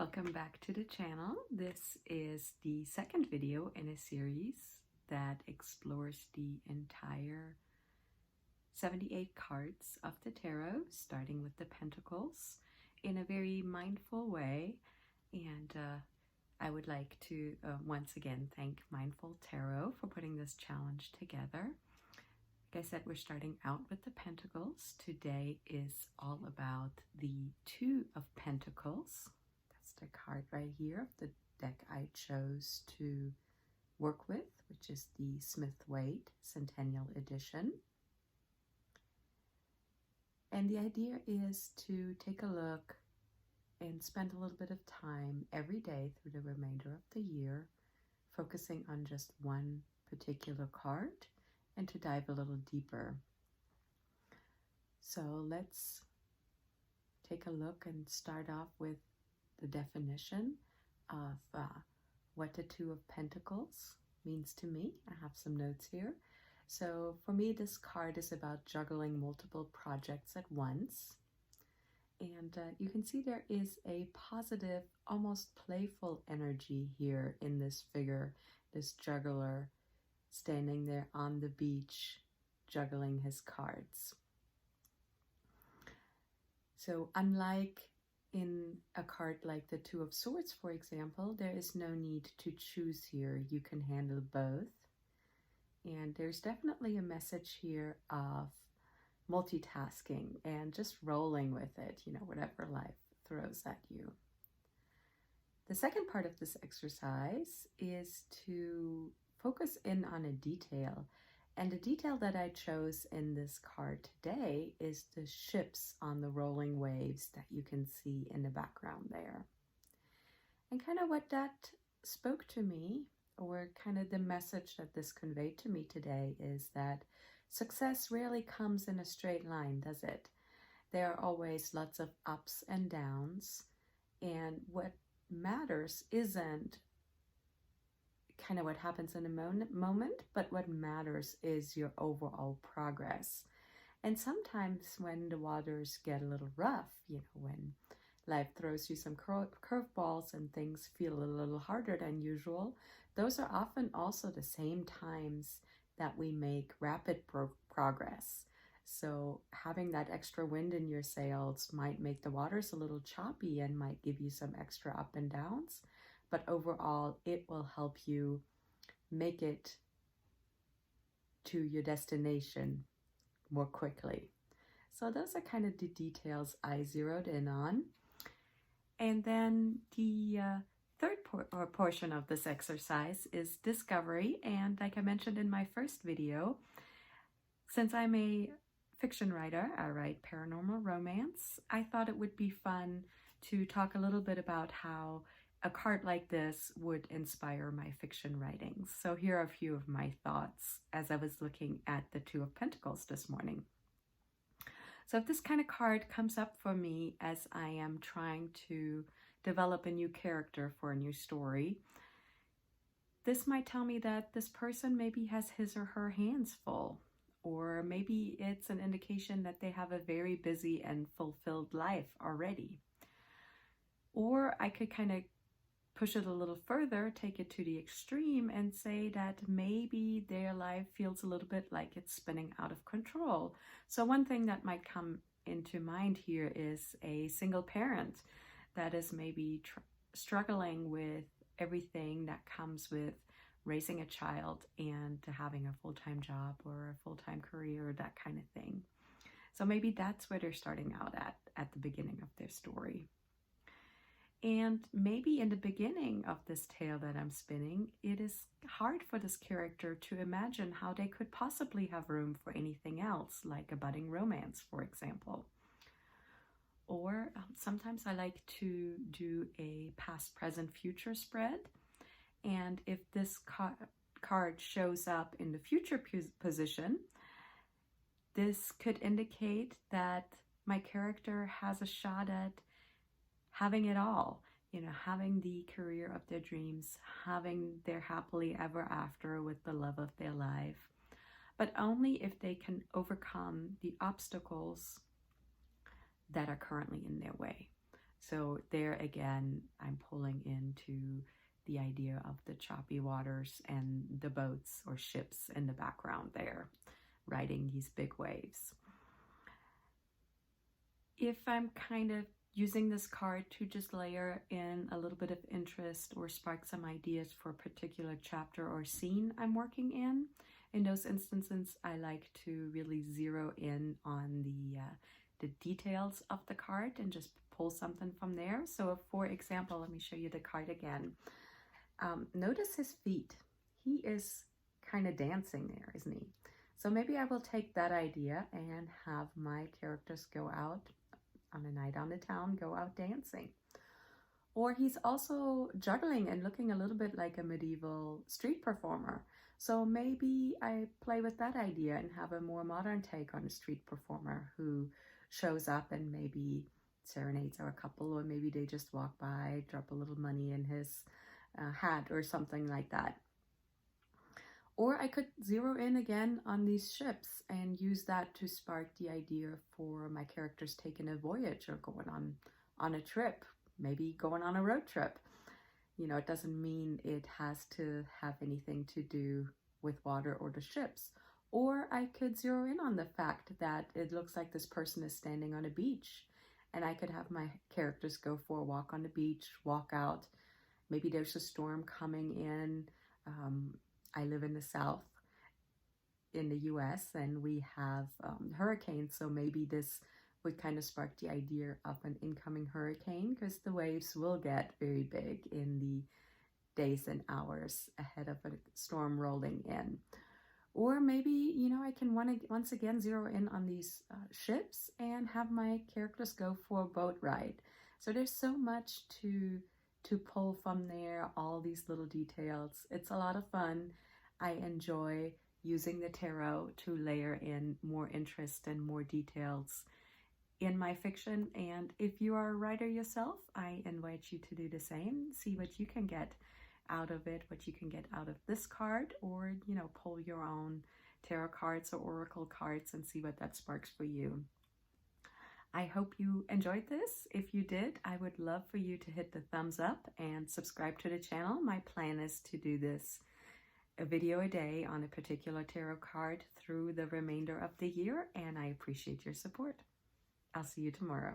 Welcome back to the channel. This is the second video in a series that explores the entire 78 cards of the tarot, starting with the Pentacles in a very mindful way. And I would like to once again thank Mindful Tarot for putting this challenge together. Like I said, we're starting out with the Pentacles. Today is all about the Two of Pentacles. That's the card right here of the deck I chose to work with, which is the Smith-Waite Centennial Edition. And the idea is to take a look and spend a little bit of time every day through the remainder of the year, focusing on just one particular card and to dive a little deeper. So let's take a look and start off with the definition of what the Two of Pentacles means to me. I have some notes here. So for me, this card is about juggling multiple projects at once. And you can see there is a positive, almost playful energy here in this figure, this juggler standing there on the beach, juggling his cards. So unlike in a card like the Two of Swords, for example, there is no need to choose here. You can handle both. And there's definitely a message here of multitasking and just rolling with it, whatever life throws at you. The second part of this exercise is to focus in on a detail. And the detail that I chose in this card today is the ships on the rolling waves that you can see in the background there. And kind of what that spoke to me, or kind of the message that this conveyed to me today, is that success rarely comes in a straight line, does it? There are always lots of ups and downs, and what matters isn't kind of what happens in a moment, but what matters is your overall progress. And sometimes when the waters get a little rough, when life throws you some curveballs and things feel a little harder than usual, those are often also the same times that we make rapid progress. So having that extra wind in your sails might make the waters a little choppy and might give you some extra up and downs, but overall it will help you make it to your destination more quickly. So those are kind of the details I zeroed in on. And then the third portion of this exercise is discovery. And like I mentioned in my first video, since I'm a fiction writer, I write paranormal romance, I thought it would be fun to talk a little bit about how a card like this would inspire my fiction writing. So here are a few of my thoughts as I was looking at the Two of Pentacles this morning. So if this kind of card comes up for me as I am trying to develop a new character for a new story, this might tell me that this person maybe has his or her hands full, or maybe it's an indication that they have a very busy and fulfilled life already. Or I could kind of push it a little further, take it to the extreme and say that maybe their life feels a little bit like it's spinning out of control. So one thing that might come into mind here is a single parent that is maybe struggling with everything that comes with raising a child and having a full-time job or a full-time career, that kind of thing. So maybe that's where they're starting out at the beginning of their story. And maybe in the beginning of this tale that I'm spinning, it is hard for this character to imagine how they could possibly have room for anything else, like a budding romance, for example. Or sometimes I like to do a past, present, future spread. And if this card shows up in the future position, this could indicate that my character has a shot at having it all, having the career of their dreams, having their happily ever after with the love of their life, but only if they can overcome the obstacles that are currently in their way. So there again, I'm pulling into the idea of the choppy waters and the boats or ships in the background there, riding these big waves. If I'm kind of using this card to just layer in a little bit of interest or spark some ideas for a particular chapter or scene I'm working in those instances, I like to really zero in on the details of the card and just pull something from there. So for example, let me show you the card again. Notice his feet. He is kind of dancing there, isn't he? So maybe I will take that idea and have my characters go out on a night on the town, go out dancing. Or he's also juggling and looking a little bit like a medieval street performer. So maybe I play with that idea and have a more modern take on a street performer who shows up and maybe serenades our couple, or maybe they just walk by, drop a little money in his hat or something like that. Or I could zero in again on these ships and use that to spark the idea for my characters taking a voyage or going on a trip, maybe going on a road trip. You know, it doesn't mean it has to have anything to do with water or the ships. Or I could zero in on the fact that it looks like this person is standing on a beach, and I could have my characters go for a walk on the beach, walk out. Maybe there's a storm coming in. I live in the South in the US, and we have hurricanes. So maybe this would kind of spark the idea of an incoming hurricane, because the waves will get very big in the days and hours ahead of a storm rolling in. Or maybe, you know, I can once again zero in on these ships and have my characters go for a boat ride. So there's so much to pull from there, all these little details. It's a lot of fun. I enjoy using the tarot to layer in more interest and more details in my fiction. And if you are a writer yourself, I invite you to do the same. See what you can get out of it, what you can get out of this card, or, you know, pull your own tarot cards or oracle cards and see what that sparks for you. I hope you enjoyed this. If you did, I would love for you to hit the thumbs up and subscribe to the channel. My plan is to do this a video a day on a particular tarot card through the remainder of the year, and I appreciate your support. I'll see you tomorrow.